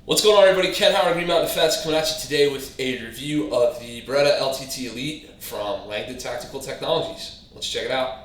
What's going on, everybody? Ken Howard, Green Mountain Defense, coming at you today with a review of the Beretta LTT Elite from Langdon Tactical Technologies. Let's check it out.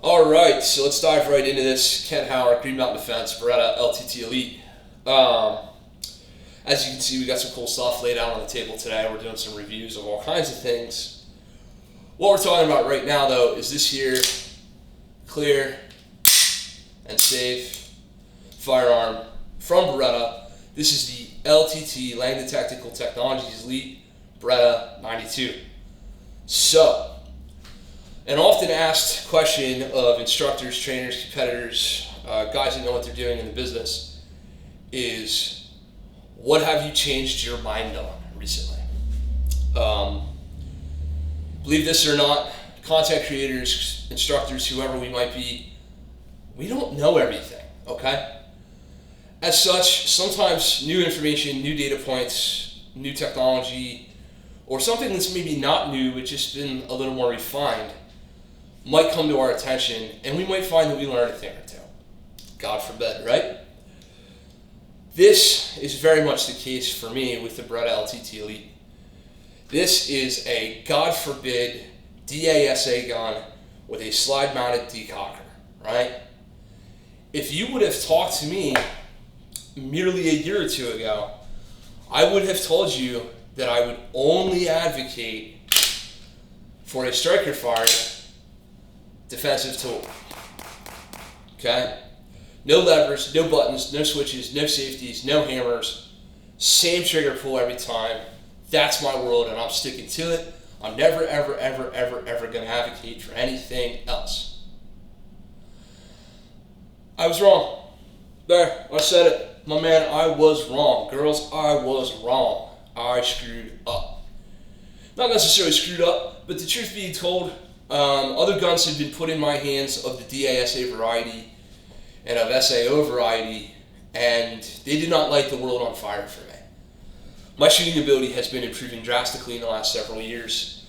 Alright, so let's dive right into this. Ken Howard, Green Mountain Defense, Beretta LTT Elite. As you can see, we got some cool stuff laid out on the table today. We're doing some reviews of all kinds of things. What we're talking about right now, though, is this here clear and safe firearm from Beretta. This is the LTT, Langdon Tactical Technologies Elite Beretta 92. So, an often asked question of instructors, trainers, competitors, guys that know what they're doing in the business is, what have you changed your mind on recently? Believe this or not, content creators, instructors, whoever we might be, we don't know everything, okay? As such, sometimes new information, new data points, new technology, or something that's maybe not new but just been a little more refined might come to our attention, and we might find that we learned a thing or two. God forbid, right? This is very much the case for me with the Beretta LTT Elite. This is a, God forbid, DASA gun with a slide-mounted decocker, right? If you would have talked to me merely a year or two ago, I would have told you that I would only advocate for a striker-fired defensive tool. Okay? No levers, no buttons, no switches, no safeties, no hammers. Same trigger pull every time. That's my world, and I'm sticking to it. I'm never, ever, ever, ever, ever going to advocate for anything else. I was wrong. There, I said it. My man, I was wrong. Girls, I was wrong. I screwed up. Not necessarily screwed up, but the truth being told, other guns had been put in my hands of the DASA variety and of SAO variety, and they did not light the world on fire for me. My shooting ability has been improving drastically in the last several years.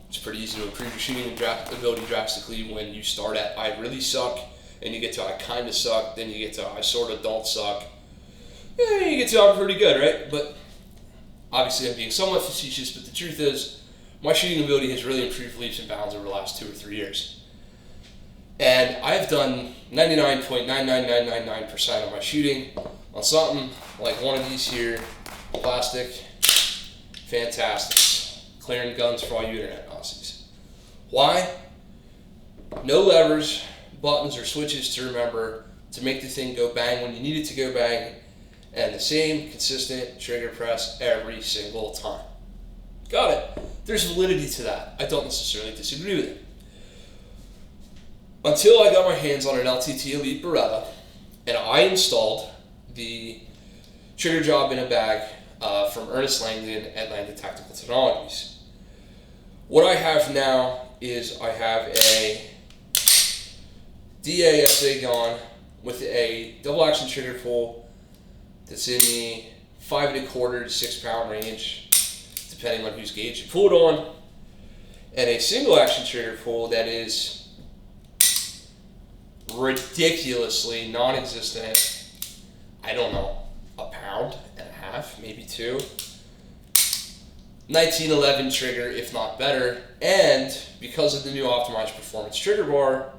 It's pretty easy to improve your shooting ability drastically when you start at I really suck, and you get to I kind of suck, then you get to I sort of don't suck. You get to I'm pretty good, right? But obviously I'm being somewhat facetious, but the truth is my shooting ability has really improved leaps and bounds over the last 2 or 3 years. And I've done 99.99999% of my shooting on something like one of these here, plastic, fantastic. Clearing guns for all you internet Nazis. Why? No levers, buttons, or switches to remember to make the thing go bang when you need it to go bang, and the same consistent trigger press every single time. Got it. There's validity to that. I don't necessarily disagree with it. Until I got my hands on an LTT Elite Beretta, and I installed the trigger job in a bag from Earnest Langdon at Langdon Tactical Technologies. What I have now is I have a DASA gun with a double action trigger pull that's in the 5 1/4 to 6 pound range, depending on whose gauge you pull it on, and a single action trigger pull that is ridiculously non-existent. I don't know, 1.5 pounds, maybe 2. 1911 trigger, if not better, and because of the new optimized performance trigger bar,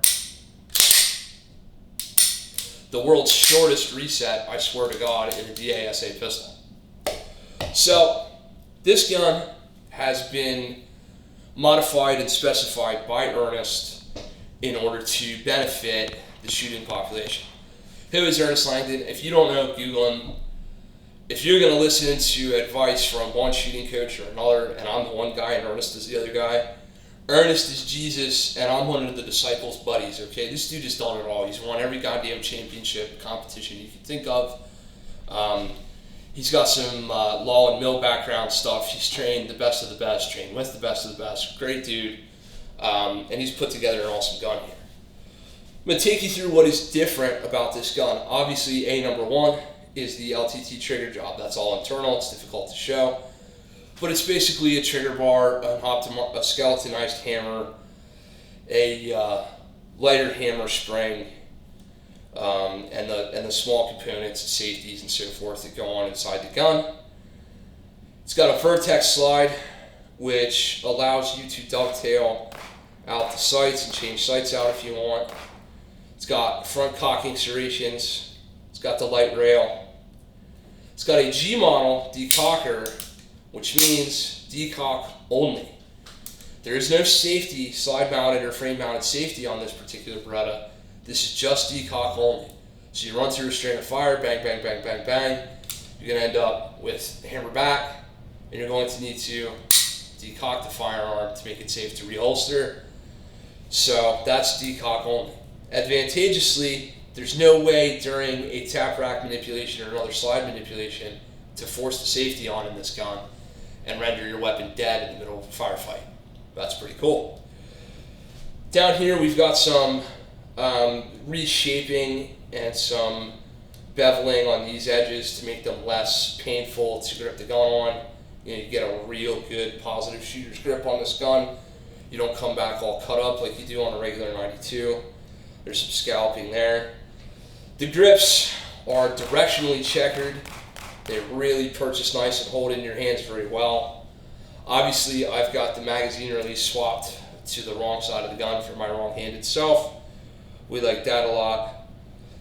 the world's shortest reset, I swear to God, in a DASA pistol. So this gun has been modified and specified by Earnest in order to benefit the shooting population. Who is Ernest Langdon? If you don't know, Google him. If you're going to listen to advice from one shooting coach or another, and I'm the one guy and Earnest is the other guy, Ernest is Jesus, and I'm one of the disciples' buddies, okay? This dude has done it all. He's won every goddamn championship competition you can think of. He's got some law and mill background stuff. He's trained the best of the best, trained with the best of the best. Great dude. And he's put together an awesome gun here. I'm going to take you through what is different about this gun. Obviously, number one is the LTT trigger job. That's all internal. It's difficult to show. But it's basically a trigger bar, a skeletonized hammer, a lighter hammer spring, and the small components, safeties, and so forth that go on inside the gun. It's got a vertex slide, which allows you to dovetail out the sights and change sights out if you want. It's got front cocking serrations. It's got the light rail. It's got a G model decocker, which means decock only. There is no safety, slide mounted or frame mounted safety on this particular Beretta. This is just decock only. So you run through a string of fire, bang, bang, bang, bang, bang. You're going to end up with the hammer back, and you're going to need to decock the firearm to make it safe to reholster. So that's decock only. Advantageously, there's no way during a tap rack manipulation or another slide manipulation to force the safety on in this gun and render your weapon dead in the middle of a firefight. That's pretty cool. Down here we've got some reshaping and some beveling on these edges to make them less painful to grip the gun on. You get a real good positive shooter's grip on this gun. You don't come back all cut up like you do on a regular 92. There's some scalping there. The grips are directionally checkered. They really purchase nice and hold in your hands very well. Obviously, I've got the magazine release swapped to the wrong side of the gun for my wrong-handed self. We like that a lot.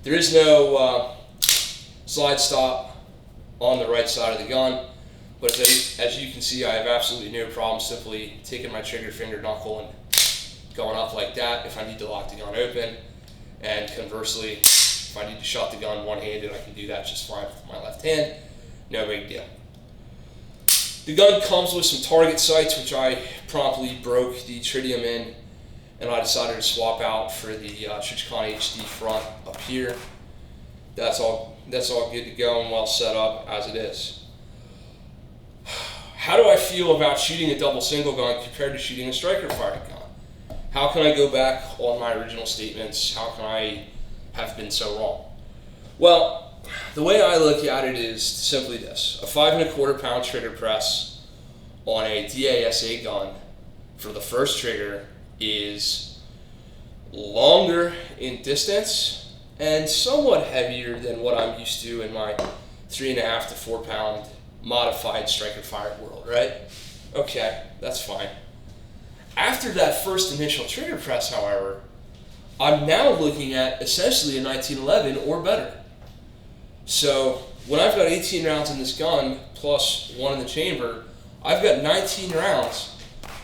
There is no slide stop on the right side of the gun, but as you can see, I have absolutely no problem simply taking my trigger finger knuckle and going up like that if I need to lock the gun open. And conversely, if I need to shut the gun one-handed, I can do that just fine with my left hand. No big deal. The gun comes with some target sights, which I promptly broke the tritium in, and I decided to swap out for the Trichicon HD front up here. That's all good to go and well set up as it is. How do I feel about shooting a double single gun compared to shooting a striker fired gun? How can I go back on my original statements? How can I have been so wrong? Well, the way I look at it is simply this: a 5 1/4 pound trigger press on a DASA gun for the first trigger is longer in distance and somewhat heavier than what I'm used to in my 3.5 to 4 pound modified striker fired world, right? Okay, that's fine. After that first initial trigger press, however, I'm now looking at essentially a 1911 or better. So when I've got 18 rounds in this gun plus 1 in the chamber, I've got 19 rounds,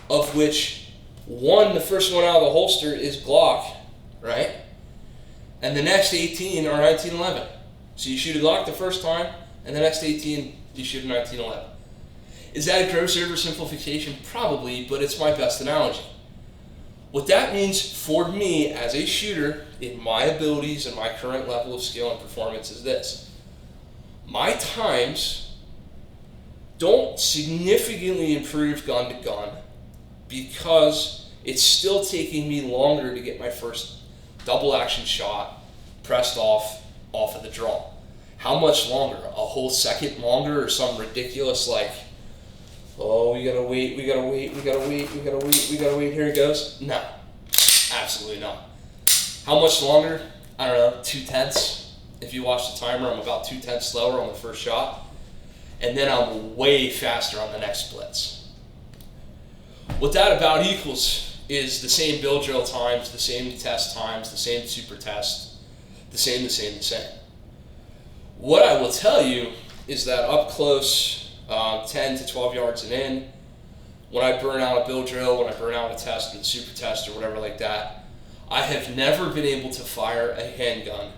of which the first one out of the holster is Glock, right? And the next 18 are 1911. So you shoot a Glock the first time, and the next 18 you shoot a 1911. Is that a gross oversimplification? Probably, but it's my best analogy. What that means for me as a shooter in my abilities and my current level of skill and performance is this: my times don't significantly improve gun to gun because it's still taking me longer to get my first double action shot pressed off of the draw. How much longer? A whole second longer, or some ridiculous like, oh, we gotta wait, here it goes? No, absolutely not. How much longer? I don't know, 2/10. If you watch the timer, I'm about 2/10 slower on the first shot, and then I'm way faster on the next blitz. What that about equals is the same build drill times, the same test times, the same super test, the same. What I will tell you is that up close, 10 to 12 yards and in, when I burn out a build drill, when I burn out a test or the super test or whatever like that, I have never been able to fire a handgun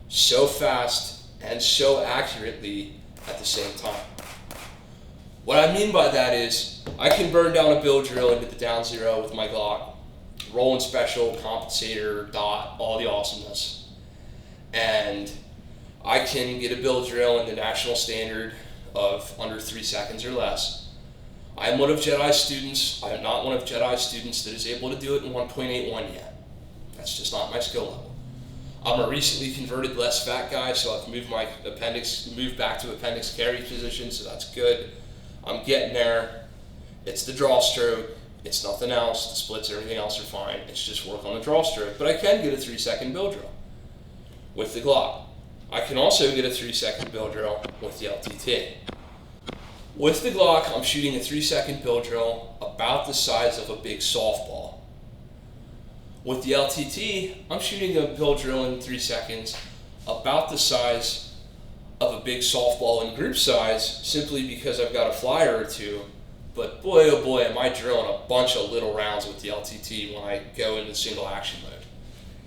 so fast and so accurately at the same time. What I mean by that is I can burn down a build drill into the down zero with my Glock, rolling special, compensator, dot, all the awesomeness, and I can get a build drill in the national standard of under 3 seconds or less. I am one of Jedi's students. I am not one of Jedi's students that is able to do it in 1.81 yet. That's just not my skill level. I'm a recently converted less fat guy, so I've moved back to appendix carry position, so that's good. I'm getting there. It's the draw stroke. It's nothing else. The splits, everything else are fine. It's just work on the draw stroke. But I can get a 3-second build drill with the Glock. I can also get a 3-second build drill with the LTT. With the Glock, I'm shooting a 3-second build drill about the size of a big softball. With the LTT, I'm shooting a build drill in 3 seconds about the size of a big softball in group size, simply because I've got a flyer or two. But boy, oh boy, am I drilling a bunch of little rounds with the LTT when I go into single action mode.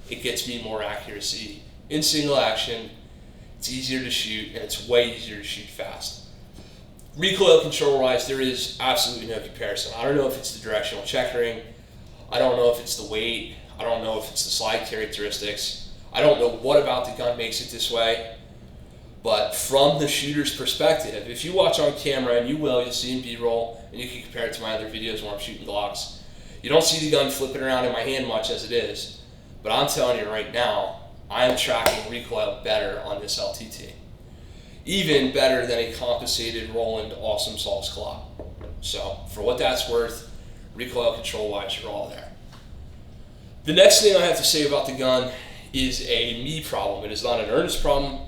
It gets me more accuracy in single action. It's easier to shoot, and it's way easier to shoot fast. Recoil control-wise, there is absolutely no comparison. I don't know if it's the directional checkering. I don't know if it's the weight. I don't know if it's the slide characteristics. I don't know what about the gun makes it this way. But from the shooter's perspective, if you watch on camera, and you'll see in B-roll, and you can compare it to my other videos where I'm shooting Glocks, you don't see the gun flipping around in my hand much as it is. But I'm telling you right now, I am tracking recoil better on this LTT. Even better than a compensated Roland Awesome Sauce Glock. So, for what that's worth, recoil control-wise, you're all there. The next thing I have to say about the gun is a me problem. It is not an Earnest problem.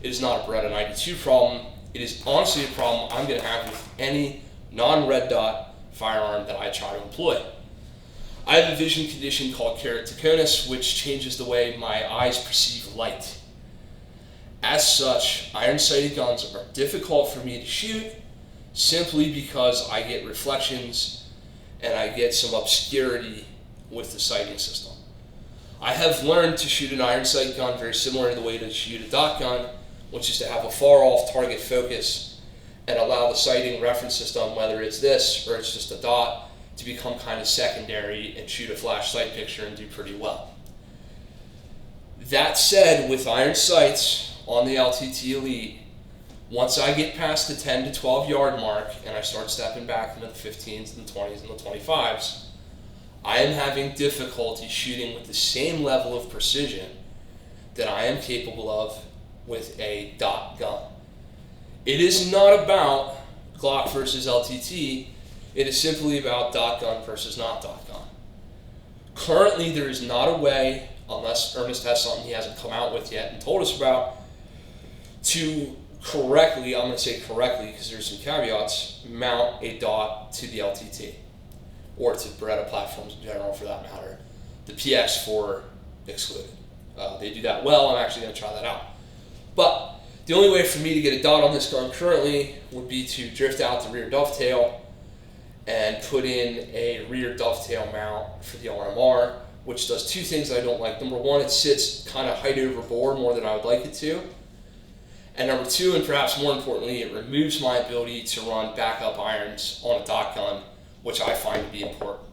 It is not a Beretta 92 problem. It is honestly a problem I'm going to have with any non-red dot firearm that I try to employ. I have a vision condition called keratoconus, which changes the way my eyes perceive light. As such, iron-sighted guns are difficult for me to shoot simply because I get reflections and I get some obscurity with the sighting system. I have learned to shoot an iron sight gun very similar to the way to shoot a dot gun, which is to have a far-off target focus and allow the sighting reference system, whether it's this or it's just a dot, to become kind of secondary and shoot a flash sight picture and do pretty well. That said, with iron sights on the LTT Elite, once I get past the 10 to 12 yard mark and I start stepping back into the 15s and the 20s and the 25s, I am having difficulty shooting with the same level of precision that I am capable of with a dot gun. It is not about Glock versus LTT, it is simply about dot gun versus not dot gun. Currently, there is not a way, unless Earnest has something he hasn't come out with yet and told us about, to correctly, I'm going to say correctly because there's some caveats, mount a dot to the LTT, or to Beretta platforms in general for that matter. The PX4 excluded. They do that well. I'm actually going to try that out. But the only way for me to get a dot on this gun currently would be to drift out the rear dovetail and put in a rear dovetail mount for the RMR, which does two things I don't like. Number one, it sits kind of height over bore more than I would like it to. And number two, and perhaps more importantly, it removes my ability to run backup irons on a dot gun, which I find to be important.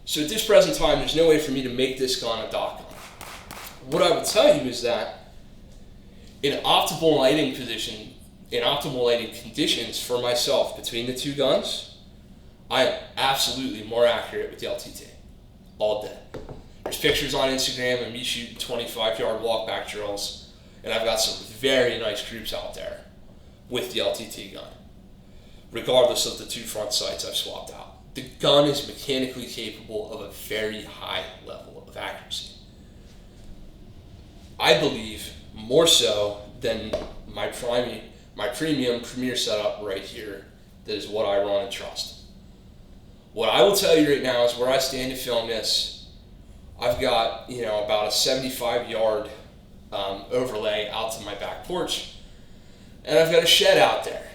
So at this present time, there's no way for me to make this gun a dot gun. What I would tell you is that in optimal lighting position, in optimal lighting conditions for myself between the two guns, I am absolutely more accurate with the LTT all day. There's pictures on Instagram of me shooting 25-yard walkback drills, and I've got some very nice groups out there with the LTT gun, regardless of the two front sights I've swapped out. The gun is mechanically capable of a very high level of accuracy. I believe more so than my premium premier setup right here. That is what I run and trust. What I will tell you right now is where I stand to film this, I've got about a 75-yard overlay out to my back porch, and I've got a shed out there.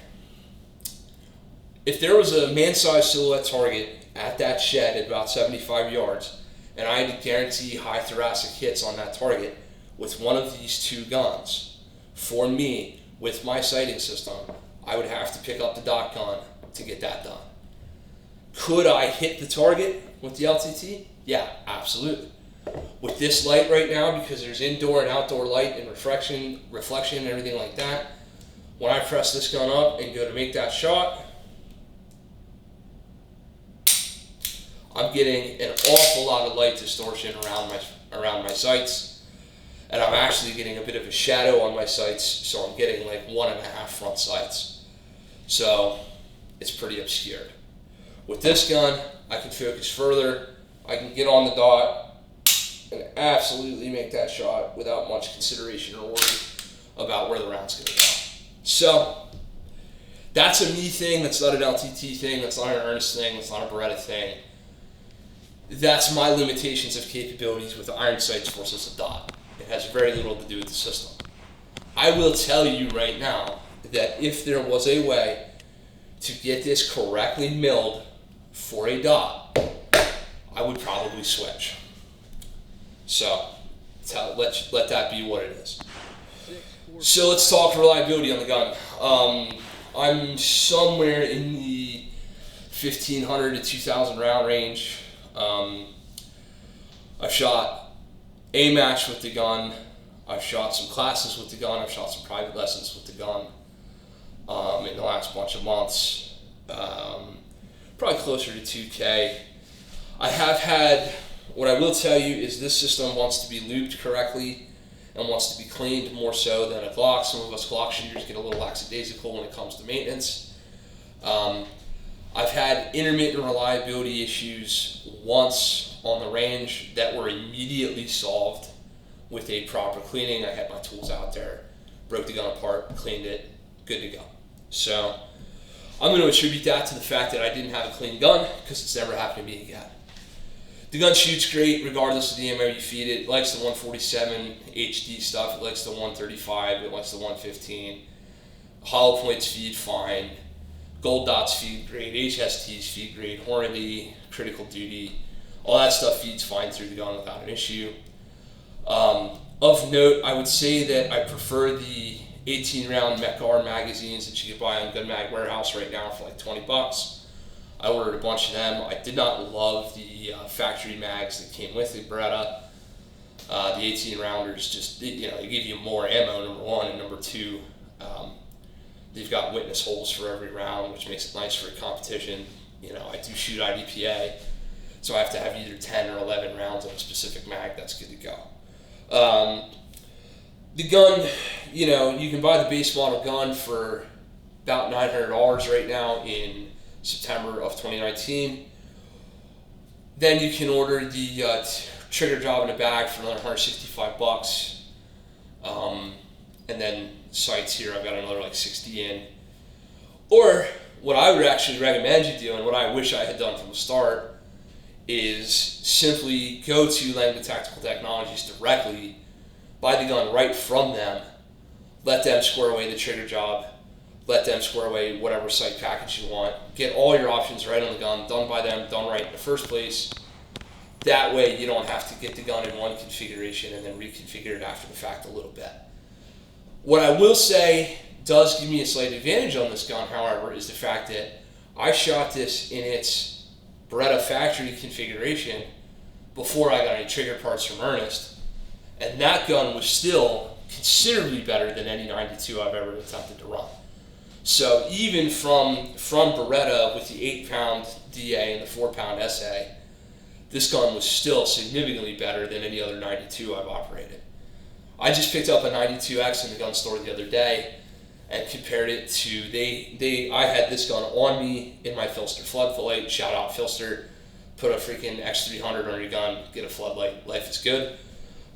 If there was a man-sized silhouette target at that shed at about 75 yards, and I had to guarantee high thoracic hits on that target with one of these two guns, for me, with my sighting system, I would have to pick up the dot gun to get that done. Could I hit the target with the LTT? Yeah, absolutely. With this light right now, because there's indoor and outdoor light and reflection and everything like that, when I press this gun up and go to make that shot, I'm getting an awful lot of light distortion around my sights, and I'm actually getting a bit of a shadow on my sights, so I'm getting like 1.5 front sights. So it's pretty obscured. With this gun, I can focus further, I can get on the dot and absolutely make that shot without much consideration or worry about where the round's going to go. So that's a me thing, that's not an LTT thing, that's not an Earnest thing, that's not a Beretta thing. That's my limitations of capabilities with iron sights versus a dot. It has very little to do with the system. I will tell you right now that if there was a way to get this correctly milled for a dot, I would probably switch. So let that be what it is. So let's talk reliability on the gun. I'm somewhere in the 1,500 to 2,000 round range. I've shot a match with the gun. I've shot some classes with the gun. I've shot some private lessons with the gun in the last bunch of months. Probably closer to 2K. I have had, what I will tell you is this system wants to be lubed correctly and wants to be cleaned more so than a Glock. Some of us Glock shooters get a little lackadaisical when it comes to maintenance. I've had intermittent reliability issues once on the range that were immediately solved with a proper cleaning. I had my tools out there, broke the gun apart, cleaned it, good to go. So I'm going to attribute that to the fact that I didn't have a clean gun, because it's never happened to me again. The gun shoots great regardless of the ammo you feed it. It likes the 147 HD stuff, it likes the 135, it likes the 115. Hollow points feed fine. Gold dots feed great, HSTs feed great, Hornady, critical duty, all that stuff feeds fine through the gun without an issue. Of note, I would say that I prefer the 18 round Mech-R magazines that you can buy on Gun Mag Warehouse right now for like $20. I ordered a bunch of them. I did not love the factory mags that came with the Beretta. The 18 rounders just, they give you more ammo, number one, and number two, they've got witness holes for every round, which makes it nice for a competition. I do shoot IDPA, so I have to have either 10 or 11 rounds of a specific mag. That's good to go. The gun, you can buy the base model gun for about $900 right now in September of 2019. Then you can order the trigger job in a bag for another $165. And then sights here, I've got another like 60 in. Or what I would actually recommend you do, and what I wish I had done from the start, is simply go to Langdon Tactical Technologies directly, buy the gun right from them, let them square away the trigger job, let them square away whatever sight package you want, get all your options right on the gun, done by them, done right in the first place. That way you don't have to get the gun in one configuration and then reconfigure it after the fact a little bit. What I will say does give me a slight advantage on this gun, however, is the fact that I shot this in its Beretta factory configuration before I got any trigger parts from Earnest, and that gun was still considerably better than any 92 I've ever attempted to run. So even from Beretta with the 8-pound DA and the 4-pound SA, this gun was still significantly better than any other 92 I've operated. I just picked up a 92X in the gun store the other day and compared it to, I had this gun on me in my Filster floodlight. Shout out Filster. Put a freaking X300 on your gun, get a floodlight, life is good.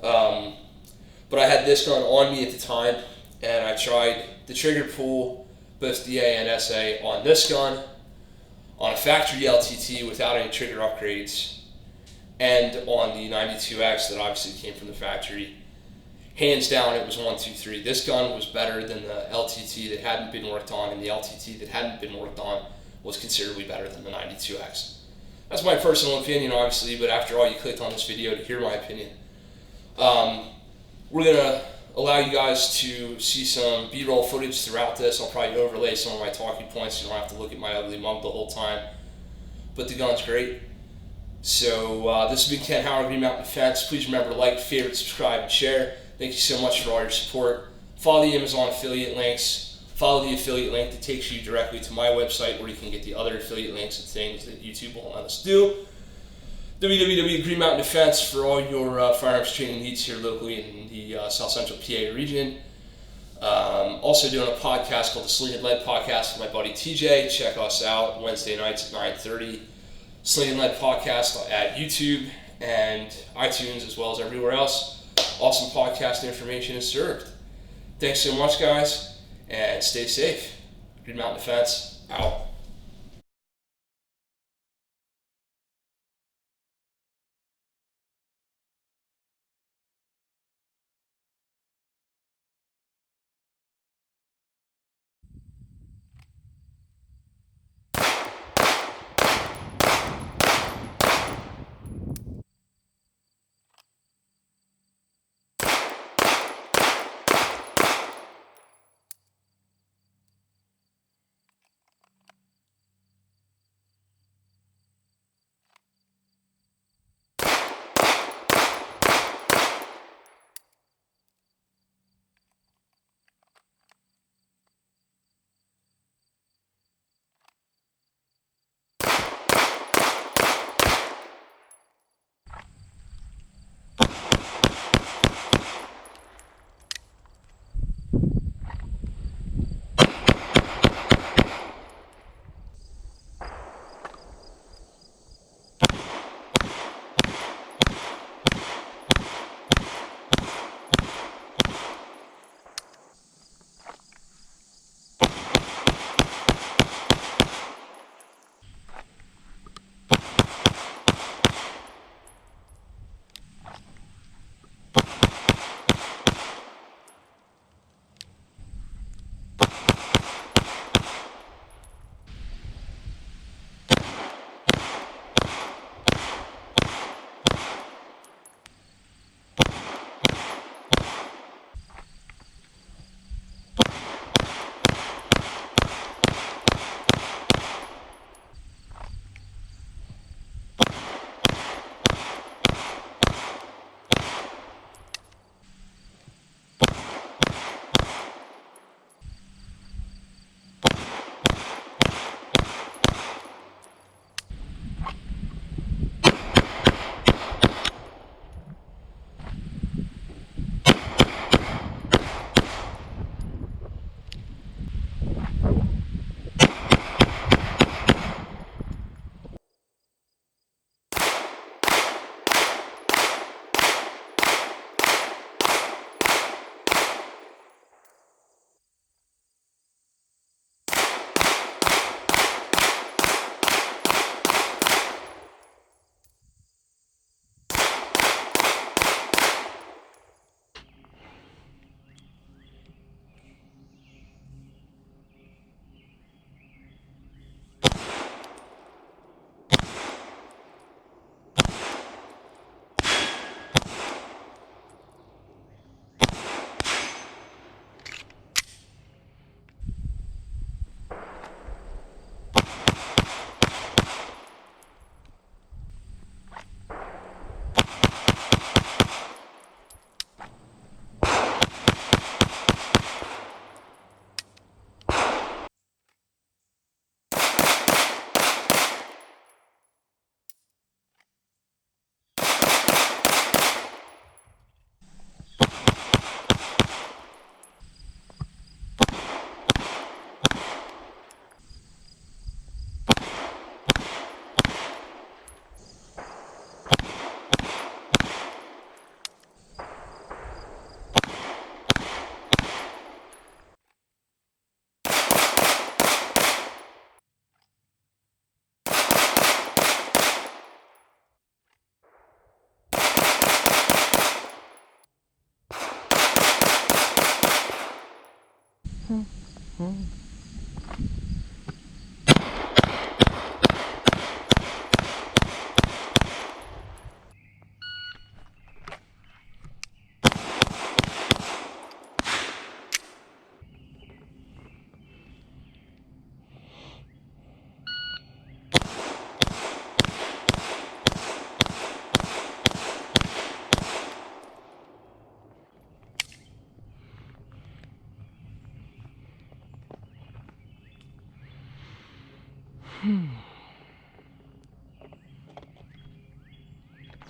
But I had this gun on me at the time, and I tried the trigger pull, both DA and SA, on this gun, on a factory LTT without any trigger upgrades, and on the 92X that obviously came from the factory. Hands down, it was 1, 2, 3. This gun was better than the LTT that hadn't been worked on, and the LTT that hadn't been worked on was considerably better than the 92X. That's my personal opinion, obviously, but after all, you clicked on this video to hear my opinion. We're going to allow you guys to see some B-roll footage throughout this. I'll probably overlay some of my talking points so you don't have to look at my ugly mug the whole time. But the gun's great. So this has been Ken Howard, Green Mountain Defense. Please remember to like, favorite, subscribe, and share. Thank you so much for all your support. Follow the Amazon affiliate links. Follow the affiliate link that takes you directly to my website where you can get the other affiliate links and things that YouTube won't let us do. www.Green Mountain Defense for all your firearms training needs here locally in the South Central PA region. Also doing a podcast called the Sling and Lead Podcast with my buddy TJ. Check us out Wednesday nights at 9:30. Sling and Lead Podcast at YouTube and iTunes as well as everywhere else. Awesome podcast information is served. Thanks so much, guys, and stay safe. Green Mountain Defense, out.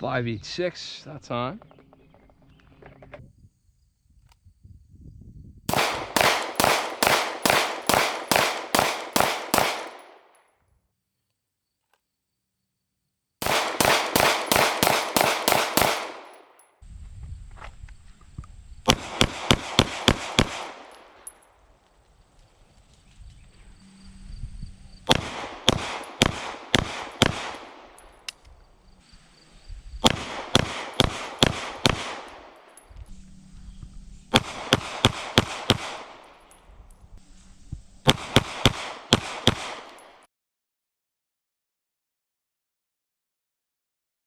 .586 that time.